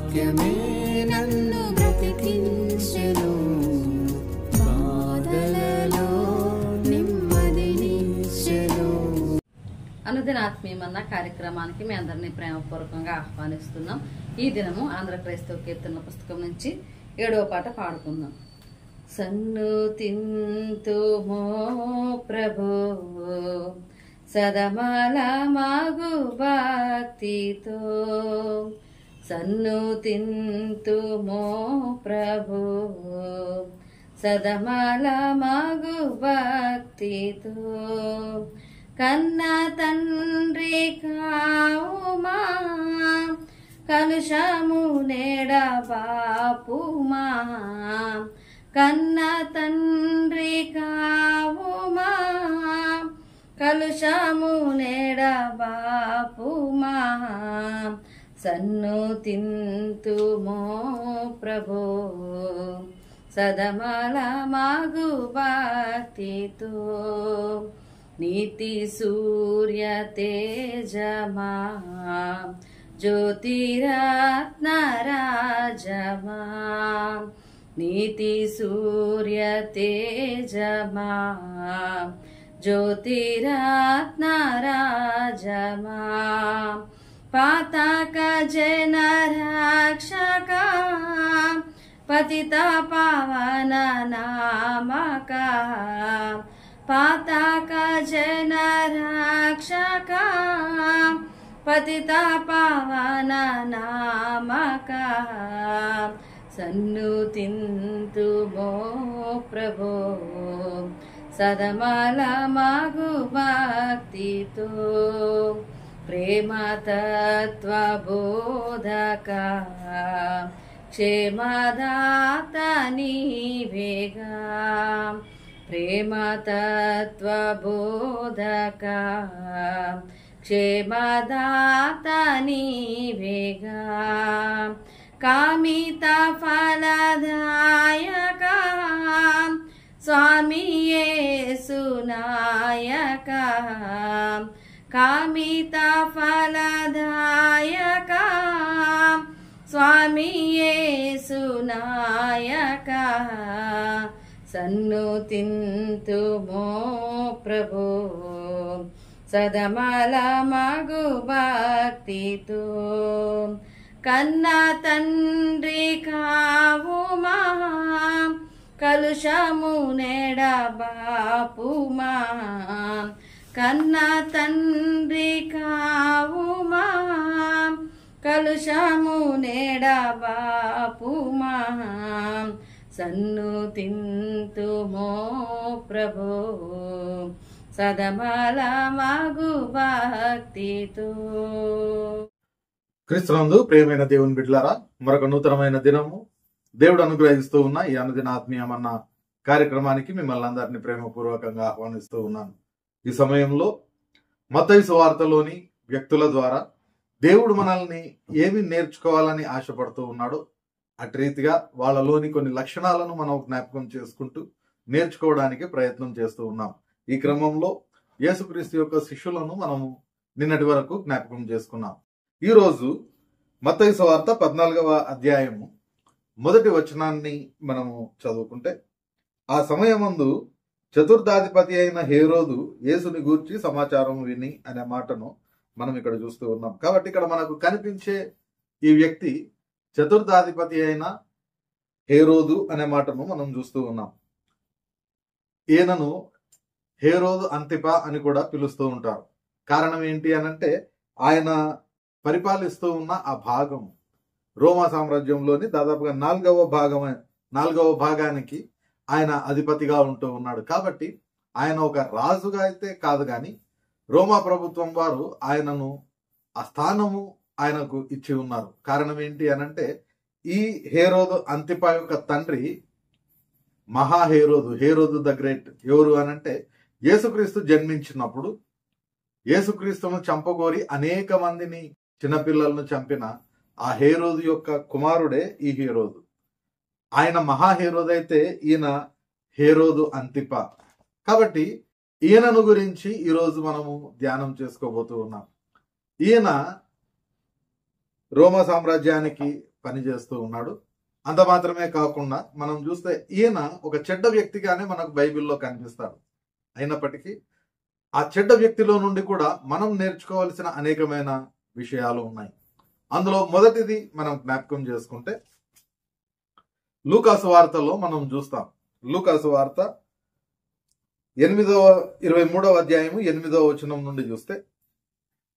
వాక్యమే నన్ను బ్రతికించెను, బాధలలో నెమ్మదినిచ్చెను. అనుదిన ఆత్మీయమన్న కార్యక్రమానికి మీ అందరినీ ప్రేమపూర్వకంగా ఆహ్వానిస్తున్నాం. ఈ దినము ఆంధ్ర క్రైస్తవ కీర్తనల పుస్తకం నుంచి 7వ పాట పాడుకుందాం. సన్నుతింతుమో ప్రభో సదమాల మాగు భక్తితో, సన్నుతింతుమో ప్రభో సదమాల మాగు భక్తితో, కన్న తండ్రి కావుమా కలుషము నేడ బాపుమా, కన్న తండ్రి కావుమా కలుషము నేడ బాపుమా, సన్నుతింతుమో ప్రభో సదమల మాగు భక్తితో, నీతి సూర్య తేజమా జ్యోతిరత్న రాజమా, నీతి సూర్య తేజమా జ్యోతిరత్న రాజమా, పాతక జన రక్షక పతిత పవన నామక, పాతక జన రక్షక పతిత పవన నామక, సన్నుతింతుమో ప్రభో సదమల మాగు భక్తితో, ప్రేమ తత్వ బోధక క్షేమదాత నీవేగా, ప్రేమ తత్వ బోధక క్షేమదాత నీవేగా, కామిత ఫలదాయక స్వామి యేసు నాయక, కామిత ఫలదాయక స్వామి యేసు నాయక, సన్నుతింతుమో ప్రభో సదమల మగు భక్తితో, కన్న తండ్రి కావుమా కలుషము నేడ బాపుమా, కన్న తండ్రి కావుమా కలుషము నేడ బాపుమా, సన్నుతింతుమో ప్రభో సదమల మగు భక్తితో. క్రీస్తునందు ప్రియమైన దేవుని బిడ్డలారా, మరొక నూతనమైన దినము దేవుడు అనుగ్రహిస్తూ ఉన్న ఈ అనుదిన ఆత్మీయమన్న కార్యక్రమానికి మిమ్మల్ని అందరినీ ప్రేమపూర్వకంగా ఆహ్వానిస్తూ ఉన్నాను. ఈ సమయంలో మత్తయి సువార్తలోని వ్యక్తుల ద్వారా దేవుడు మనల్ని ఏమి నేర్చుకోవాలని ఆశపడుతూ ఉన్నాడో అటు రీతిగా వాళ్ళలోని కొన్ని లక్షణాలను మనం జ్ఞాపకం చేసుకుంటూ నేర్చుకోవడానికి ప్రయత్నం చేస్తూ ఉన్నాం. ఈ క్రమంలో యేసుక్రీస్తు యొక్క శిష్యులను మనము నిన్నటి వరకు జ్ఞాపకం చేసుకున్నాం. ఈరోజు మత్తయి సువార్త 14వ అధ్యాయము 1వ వచనాన్ని మనము చదువుకుంటే, ఆ సమయమందు చతుర్థాధిపతి అయిన హేరోదు యేసుని గూర్చి సమాచారం విని అనే మాటను మనం ఇక్కడ చూస్తూ ఉన్నాం. కాబట్టి ఇక్కడ మనకు కనిపించే ఈ వ్యక్తి చతుర్థాధిపతి అయిన హేరోదు అనే మాటను మనం చూస్తూ ఉన్నాం. ఈయనను హేరోదు అంతిప అని కూడా పిలుస్తూ ఉంటారు. కారణం ఏంటి అనంటే, ఆయన పరిపాలిస్తూ ఉన్న ఆ భాగం రోమా సామ్రాజ్యంలోని దాదాపుగా 4వ భాగానికి ఆయన అధిపతిగా ఉంటూ ఉన్నాడు. కాబట్టి ఆయన ఒక రాజుగా అయితే కాదు, కానీ రోమా ప్రభుత్వం వారు ఆయనను ఆ స్థానము ఆయనకు ఇచ్చి ఉన్నారు. కారణం ఏంటి అనంటే, ఈ హేరోదు అంతిప యొక్క తండ్రి మహాహేరోదు, హేరోదు ద గ్రేట్. ఎవరు అనంటే, యేసుక్రీస్తు జన్మించినప్పుడు యేసుక్రీస్తును చంపగోరి అనేక మందిని చిన్నపిల్లలను చంపిన ఆ హేరోదు యొక్క కుమారుడే ఈ హేరోదు. ఆయన మహాహేరోదు అయితే ఈయన హేరోదు అంతిప. కాబట్టి ఈయనను గురించి ఈరోజు మనము ధ్యానం చేసుకోబోతూ ఉన్నాం. ఈయన రోమా సామ్రాజ్యానికి పనిచేస్తూ ఉన్నాడు. అంత మాత్రమే కాకుండా మనం చూస్తే ఈయన ఒక చెడ్డ వ్యక్తిగానే మనకు బైబిల్లో కనిపిస్తాడు. అయినప్పటికీ ఆ చెడ్డ వ్యక్తిలో నుండి కూడా మనం నేర్చుకోవాల్సిన అనేకమైన విషయాలు ఉన్నాయి. అందులో మొదటిది మనం జ్ఞాపకం చేసుకుంటే లూకాసు వార్తలో మనం చూస్తాం. లూకాసు వార్త 23వ అధ్యాయము 8వ వచనం నుండి చూస్తే,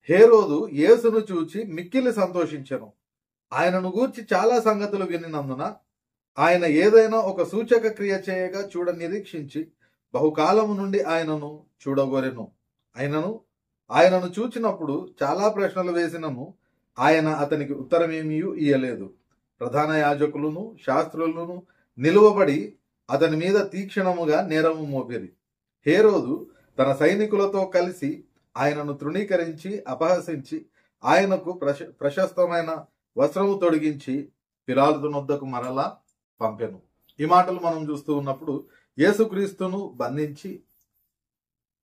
హేరోదు యేసును చూచి మిక్కిలి సంతోషించెను. ఆయనను గూర్చి చాలా సంగతులు వినినందున ఆయన ఏదైనా ఒక సూచక క్రియ చేయగా చూడ నిరీక్షించి బహుకాలము నుండి ఆయనను చూడగోరెను. ఆయనను చూచినప్పుడు చాలా ప్రశ్నలు వేసినను ఆయన అతనికి ఉత్తరమేమీ ఇయ్యలేదు. ప్రధాన యాజకులను శాస్త్రులను నిలువబడి అతని మీద తీక్షణముగా నేరము మోపిరి. హేరోదు తన సైనికులతో కలిసి ఆయనను తృణీకరించి అపహసించి ఆయనకు ప్రశస్తమైన వస్త్రము తొడిగించి పిలాతు నొద్దకు మరలా పంపెను. ఈ మాటలు మనం చూస్తూ ఉన్నప్పుడు యేసుక్రీస్తును బంధించి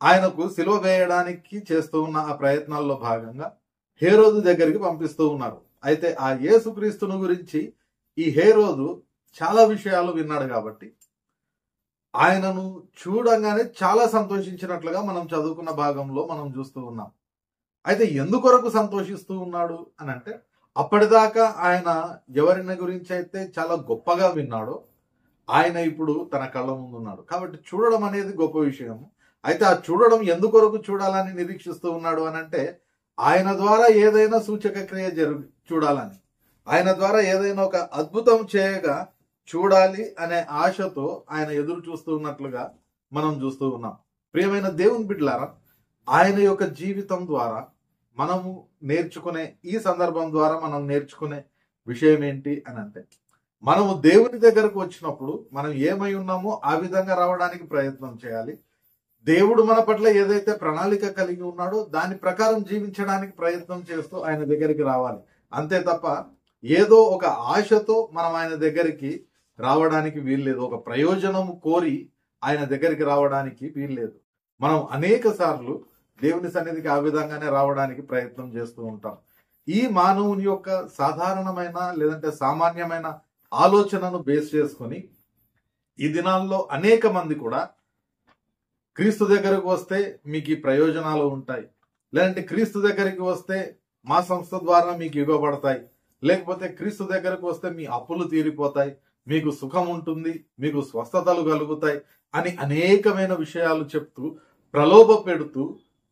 ఆయనకు సిలువ వేయడానికి చేస్తూ ఉన్న ఆ ప్రయత్నాల్లో భాగంగా హేరోదు దగ్గరికి పంపిస్తూ ఉన్నారు. అయితే ఆ యేసుక్రీస్తును గురించి ఈ హేరోదు చాలా విషయాలు విన్నాడు కాబట్టి ఆయనను చూడంగానే చాలా సంతోషించినట్లుగా మనం చదువుకున్న భాగంలో మనం చూస్తూ ఉన్నాం. అయితే ఎందుకొరకు సంతోషిస్తూ ఉన్నాడు అని అంటే, అప్పటిదాకా ఆయన ఎవరిని గురించి అయితే చాలా గొప్పగా విన్నాడో ఆయన ఇప్పుడు తన కళ్ళ ముందు ఉన్నాడు కాబట్టి చూడడం అనేది గొప్ప విషయం. అయితే ఆ చూడడం ఎందుకొరకు చూడాలని నిరీక్షిస్తూ ఉన్నాడు అని అంటే, ఆయన ద్వారా ఏదైనా సూచక క్రియ చూడాలని, ఆయన ద్వారా ఏదైనా ఒక అద్భుతం చేయగా చూడాలి అనే ఆశతో ఆయన ఎదురు చూస్తూ ఉన్నట్లుగా మనం చూస్తూ ఉన్నాం. ప్రియమైన దేవుని బిడ్డలారా, ఆయన యొక్క జీవితం ద్వారా మనము నేర్చుకునే ఈ సందర్భం ద్వారా మనం నేర్చుకునే విషయం ఏంటి అని అంటే, మనము దేవుని దగ్గరకు వచ్చినప్పుడు మనం ఏమై ఉన్నామో ఆ విధంగా రావడానికి ప్రయత్నం చేయాలి. దేవుడు మన పట్ల ఏదైతే ప్రణాళిక కలిగి ఉన్నాడో దాని ప్రకారం జీవించడానికి ప్రయత్నం చేస్తూ ఆయన దగ్గరికి రావాలి. అంతే తప్ప ఏదో ఒక ఆశతో మనం ఆయన దగ్గరికి రావడానికి వీల్లేదు. ఒక ప్రయోజనం కోరి ఆయన దగ్గరికి రావడానికి వీల్లేదు. మనం అనేక సార్లు దేవుని సన్నిధికి ఆ విధంగానే రావడానికి ప్రయత్నం చేస్తూ ఉంటాం. ఈ మానవుని యొక్క సాధారణమైన లేదంటే సామాన్యమైన ఆలోచనను బేస్ చేసుకొని ఈ దినాల్లో అనేక మంది కూడా క్రీస్తు దగ్గరకు వస్తే మీకు ఈ ప్రయోజనాలు ఉంటాయి, లేదంటే క్రీస్తు దగ్గరికి వస్తే మా సంస్థ ద్వారా మీకు ఇవ్వబడతాయి, లేకపోతే క్రీస్తు దగ్గరకు వస్తే మీ అప్పులు తీరిపోతాయి, మీకు సుఖం ఉంటుంది, మీకు స్వస్థతలు కలుగుతాయి అని అనేకమైన విషయాలు చెప్తూ ప్రలోభ పెడుతూ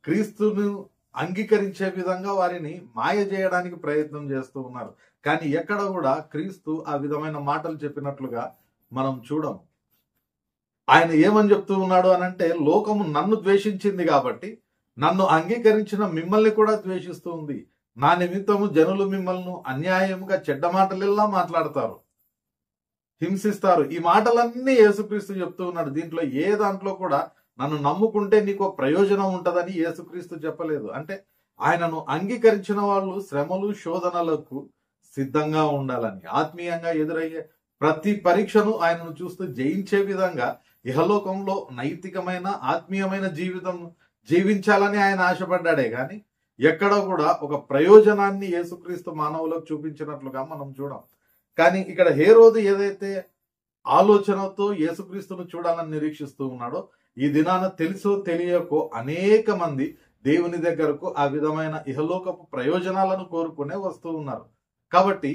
క్రీస్తును అంగీకరించే విధంగా వారిని మాయ చేయడానికి ప్రయత్నం చేస్తూ ఉన్నారు. కానీ ఎక్కడ కూడా క్రీస్తు ఆ విధమైన మాటలు చెప్పినట్లుగా మనం చూడం. ఆయన ఏమని చెప్తూ ఉన్నాడు అనంటే, లోకము నన్ను ద్వేషించింది కాబట్టి నన్ను అంగీకరించిన మిమ్మల్ని కూడా ద్వేషిస్తూ ఉంది. నా నిమిత్తము జనులు మిమ్మల్ని అన్యాయంగా చెడ్డ మాటలెల్లా మాట్లాడతారు, హింసిస్తారు. ఈ మాటలన్నీ యేసుక్రీస్తు చెప్తూ ఉన్నాడు. దీంట్లో ఏ దాంట్లో కూడా నన్ను నమ్ముకుంటే నీకు ప్రయోజనం ఉంటదని యేసుక్రీస్తు చెప్పలేదు. అంటే ఆయనను అంగీకరించిన వాళ్ళు శ్రమలు శోధనలకు సిద్ధంగా ఉండాలని, ఆత్మీయంగా ఎదురయ్యే ప్రతి పరీక్షను ఆయనను చూస్తూ జయించే విధంగా ఇహలోకంలో నైతికమైన ఆత్మీయమైన జీవితం జీవించాలని ఆయన ఆశపడ్డాడే కానీ ఎక్కడ కూడా ఒక ప్రయోజనాన్ని యేసుక్రీస్తు మానవులకు చూపించినట్లుగా మనం చూడం. కానీ ఇక్కడ హేరోదు ఏదైతే ఆలోచనతో యేసుక్రీస్తును చూడాలని నిరీక్షిస్తూ ఉన్నాడో, ఈ దినాన తెలుసో తెలియకో అనేక మంది దేవుని దగ్గరకు ఆ విధమైన ఇహలోకపు ప్రయోజనాలను కోరుకునే వస్తూ ఉన్నారు. కాబట్టి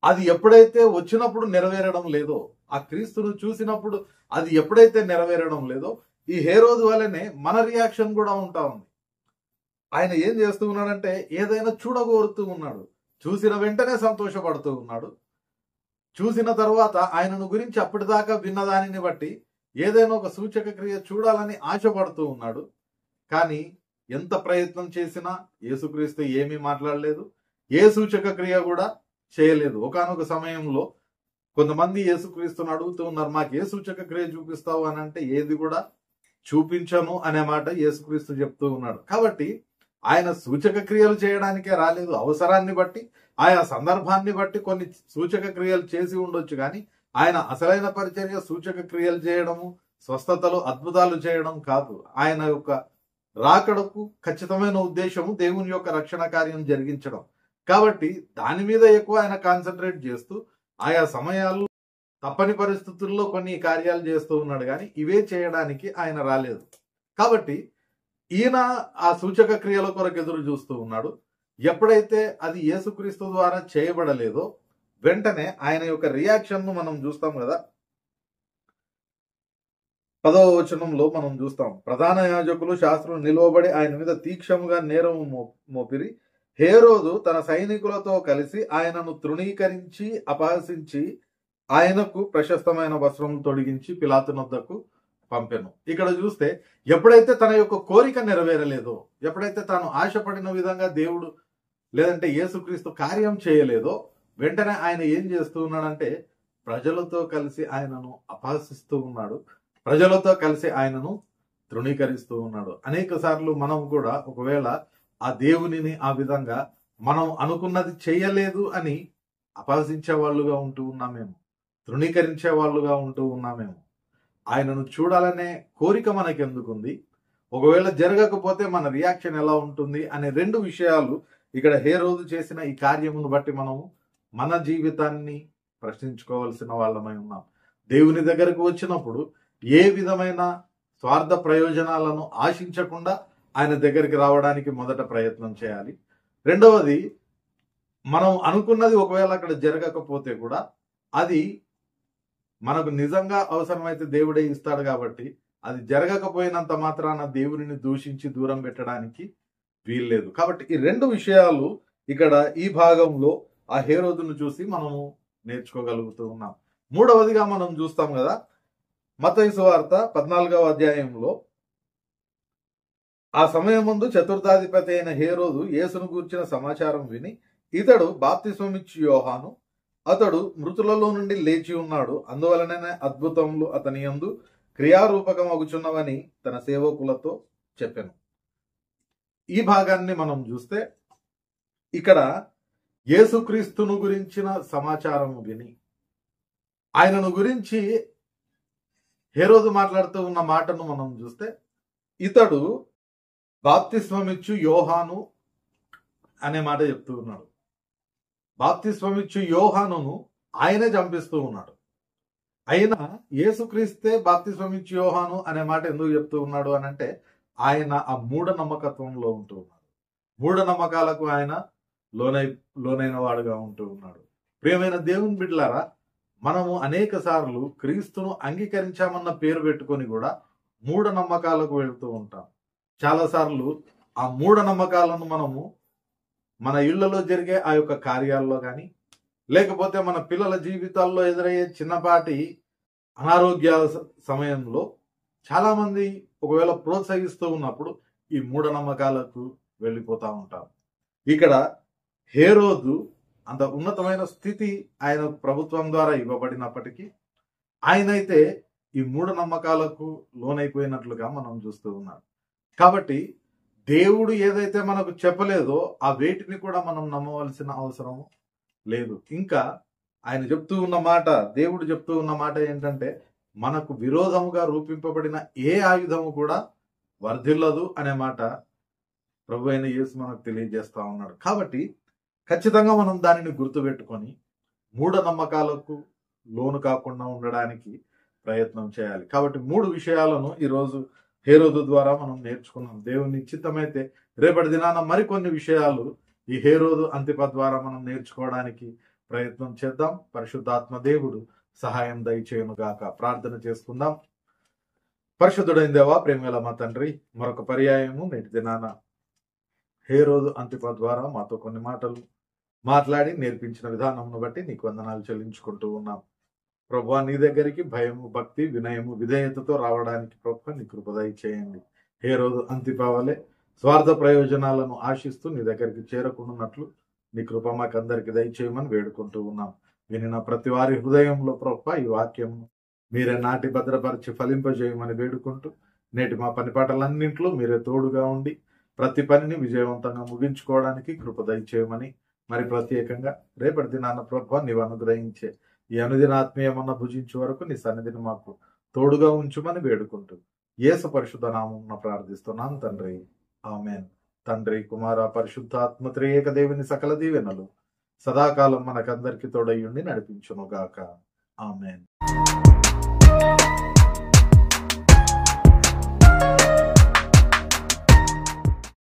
అది ఎప్పుడైతే వచ్చినప్పుడు నెరవేరడం లేదో, ఆ క్రీస్తును చూసినప్పుడు అది ఎప్పుడైతే నెరవేరడం లేదో, ఈ హేరోదు వల్లనే మన రియాక్షన్ కూడా ఉంటా ఉంది. ఆయన ఏం చేస్తూ ఉన్నాడంటే ఏదైనా చూడగోరుతూ ఉన్నాడు, చూసిన వెంటనే సంతోషపడుతూ ఉన్నాడు. చూసిన తర్వాత ఆయనను గురించి అప్పటిదాకా విన్నదానిని బట్టి ఏదైనా ఒక సూచక క్రియ చూడాలని ఆశపడుతూ ఉన్నాడు. కానీ ఎంత ప్రయత్నం చేసినా యేసుక్రీస్తు ఏమీ మాట్లాడలేదు, ఏ సూచక క్రియ కూడా చేయలేదు. ఒకానొక సమయంలో కొంతమంది యేసుక్రీస్తుని అడుగుతూ ఉన్నారు, మాకు ఏ సూచక క్రియ చూపిస్తావు అని అంటే, ఏది కూడా చూపించను అనే మాట యేసుక్రీస్తు చెప్తూ ఉన్నాడు. కాబట్టి ఆయన సూచక క్రియలు చేయడానికే రాలేదు. అవసరాన్ని బట్టి ఆయా సందర్భాన్ని బట్టి కొన్ని సూచక క్రియలు చేసి ఉండొచ్చు, కానీ ఆయన అసలైన పరిచర్య సూచక క్రియలు చేయడము, స్వస్థతలు అద్భుతాలు చేయడం కాదు. ఆయన యొక్క రాకడకు ఖచ్చితమైన ఉద్దేశము దేవుని యొక్క రక్షణ కార్యం జరిగించడం. కాబట్టి దాని మీద ఎక్కువ ఆయన కాన్సన్ట్రేట్ చేస్తూ ఆయా సమయాల్లో తప్పని పరిస్థితుల్లో కొన్ని కార్యాలు చేస్తూ ఉన్నాడు, కానీ ఇవే చేయడానికి ఆయన రాలేదు. కాబట్టి ఈయన ఆ సూచక క్రియల కొరకు ఎదురు చూస్తూ ఉన్నాడు. ఎప్పుడైతే అది యేసుక్రీస్తు ద్వారా చేయబడలేదో వెంటనే ఆయన యొక్క రియాక్షన్ ను మనం చూస్తాం కదా. 10వ వచనంలో మనం చూస్తాం, ప్రధాన యాజకులు శాస్త్రులు నిలువబడి ఆయన మీద తీక్షముగా నేరము మోపిరి. హేరోదు తన సైనికులతో కలిసి ఆయనను తృణీకరించి అపహసించి ఆయనకు ప్రశస్తమైన వస్త్రం తొడిగించి పిలాతునొద్దకు పంపెను. ఇక్కడ చూస్తే ఎప్పుడైతే తన యొక్క కోరిక నెరవేరలేదో, ఎప్పుడైతే తాను ఆశపడిన విధంగా దేవుడు లేదంటే యేసుక్రీస్తు కార్యం చేయలేదో వెంటనే ఆయన ఏం చేస్తూ ఉన్నాడంటే ప్రజలతో కలిసి ఆయనను అపహసిస్తూ ఉన్నాడు, ప్రజలతో కలిసి ఆయనను తృణీకరిస్తూ ఉన్నాడు. అనేక సార్లు మనం కూడా ఒకవేళ ఆ దేవునిని ఆ విధంగా మనం అనుకున్నది చేయలేదు అని అపహసించే వాళ్ళుగా ఉంటూ ఉన్నామేమో, తృణీకరించే వాళ్ళుగా ఉంటూ ఉన్నామేమో. ఆయనను చూడాలనే కోరిక మనకెందుకుంది, ఒకవేళ జరగకపోతే మన రియాక్షన్ ఎలా ఉంటుంది అనే రెండు విషయాలు ఇక్కడ హేరోదు చేసిన ఈ కార్యమును బట్టి మనము మన జీవితాన్ని ప్రశ్నించుకోవాల్సిన వాళ్ళమై ఉన్నాం. దేవుని దగ్గరకు వచ్చినప్పుడు ఏ విధమైన స్వార్థ ప్రయోజనాలను ఆశించకుండా ఆయన దగ్గరికి రావడానికి మొదట ప్రయత్నం చేయాలి. రెండవది, మనం అనుకున్నది ఒకవేళ అక్కడ జరగకపోతే కూడా అది మనకు నిజంగా అవసరమైతే దేవుడే ఇస్తాడు కాబట్టి అది జరగకపోయినంత మాత్రాన దేవునిని దూషించి దూరం పెట్టడానికి వీల్లేదు. కాబట్టి ఈ రెండు విషయాలు ఇక్కడ ఈ భాగంలో ఆ హేరోదును చూసి మనము నేర్చుకోగలుగుతూ ఉన్నాం. మూడవదిగా మనం చూస్తాం కదా, మత్తయి సువార్త 14వ అధ్యాయంలో ఆ సమయమందు చతుర్థాధిపతి అయిన హేరోదు యేసును గూర్చిన సమాచారం విని, ఇతడు బాప్తిస్మమిచ్చు యోహాను, అతడు మృతులలో నుండి లేచి ఉన్నాడు, అందువలననే అద్భుతములు అతని యందు క్రియారూపకమగుచున్నవని తన సేవకులతో చెప్పెను. ఈ భాగాన్ని మనం చూస్తే ఇక్కడ యేసుక్రీస్తును గురించిన సమాచారము విని ఆయనను గురించి హేరోదు మాట్లాడుతూ ఉన్న మాటను మనం చూస్తే, ఇతడు బాప్తిస్మమిచ్చు యోహాను అనే మాట చెప్తూ ఉన్నాడు. బాప్తిస్మమిచ్చు యోహానును ఆయనే చంపిస్తూ ఉన్నాడు. అయినా యేసుక్రీస్తే బాప్తిస్మమిచ్చు యోహాను అనే మాట ఎందుకు చెప్తూ ఉన్నాడు అని అంటే, ఆయన ఆ మూఢనమ్మకత్వంలో ఉంటూ ఉన్నాడు, మూఢనమ్మకాలకు ఆయన లోనైన వాడుగా ఉంటూ ఉన్నాడు. ప్రియమైన దేవుని బిడ్డలారా, మనము అనేక సార్లు క్రీస్తును అంగీకరించామన్న పేరు పెట్టుకొని కూడా మూఢనమ్మకాలకు వెళుతూ ఉంటాం. చాలాసార్లు ఆ మూఢనమ్మకాలను మనము మన ఇళ్లలో జరిగే ఆ యొక్క కార్యాల్లో కానీ, లేకపోతే మన పిల్లల జీవితాల్లో ఎదురయ్యే చిన్నపాటి అనారోగ్యాల సమయంలో చాలా మంది ఒకవేళ ప్రోత్సహిస్తూ ఉన్నప్పుడు ఈ మూఢనమ్మకాలకు వెళ్ళిపోతూ ఉంటారు. ఇక్కడ హేరోదు అంత ఉన్నతమైన స్థితి ఆయన ప్రభుత్వం ద్వారా ఇవ్వబడినప్పటికీ ఆయనైతే ఈ మూఢనమ్మకాలకు లోనైపోయినట్లుగా మనం చూస్తూ ఉన్నాం. కాబట్టి దేవుడు ఏదైతే మనకు చెప్పలేదో ఆ వేటిని కూడా మనం నమ్మవలసిన అవసరం లేదు. ఇంకా ఆయన చెప్తూ ఉన్న మాట, దేవుడు చెప్తూ ఉన్న మాట ఏంటంటే, మనకు విరోధముగా రూపింపబడిన ఏ ఆయుధము కూడా వర్ధిల్లదు అనే మాట ప్రభు అయిన యేసు మనకు తెలియజేస్తా ఉన్నాడు. కాబట్టి ఖచ్చితంగా మనం దానిని గుర్తుపెట్టుకొని మూఢనమ్మకాలకు లోను కాకుండా ఉండడానికి ప్రయత్నం చేయాలి. కాబట్టి 3 విషయాలను ఈరోజు హేరోదు ద్వారా మనం నేర్చుకున్నాం. దేవుని చిత్తమైతే రేపటి దినాన మరికొన్ని విషయాలు ఈ హేరోదు అంతిప ద్వారా మనం నేర్చుకోవడానికి ప్రయత్నం చేద్దాం. పరిశుద్ధాత్మ దేవుడు సహాయం దయచేయును గాక. ప్రార్థన చేసుకుందాం. పరిశుద్ధుడైన దేవా, ప్రేమగల మా తండ్రి, మరొక పర్యాయము నేటి దినాన హేరోదు అంతిప ద్వారా మాతో కొన్ని మాటలు మాట్లాడి నేర్పించిన విధానంను బట్టి నీకు వందనాలు చెల్లించుకుంటూ ఉన్నాం. ప్రభువా, నీ దగ్గరికి భయము, భక్తి, వినయము, విధేయతతో రావడానికి ప్రభువా నీ కృప దయచేయండి. హేరోదు అంతిప వలె స్వార్థ ప్రయోజనాలను ఆశిస్తూ నీ దగ్గరికి చేరకుండానట్లు నీ కృప మాకందరికి దయచేయమని వేడుకుంటూ ఉన్నాం. వినిన ప్రతి వారి హృదయంలో ప్రభువా ఈ వాక్యం మీరే నాటి భద్రపరిచి ఫలింపజేయమని వేడుకుంటూ, నేటి మా పని పాటలన్నింటిలో మీరే తోడుగా ఉండి ప్రతి పనిని విజయవంతంగా ముగించుకోవడానికి కృప దయచేయమని, మరి ప్రత్యేకంగా రేపటి దినాన్న ప్రభువా నీవు అనుగ్రహించే ఈ అనుదిన ఆత్మీయమన్న భుజించే వరకు నీ సన్నిధిని మాకు తోడుగా ఉంచుమని వేడుకుంటూ యేసు పరిశుద్ధ నామమున ప్రార్థిస్తున్నాను తండ్రి. ఆమేన్. తండ్రి, కుమార, పరిశుద్ధాత్మ త్రియేక దేవుని సకల దీవెనలు సదాకాలం మనకందరికి తోడయ్యుండి నడిపించును గాక. ఆమేన్.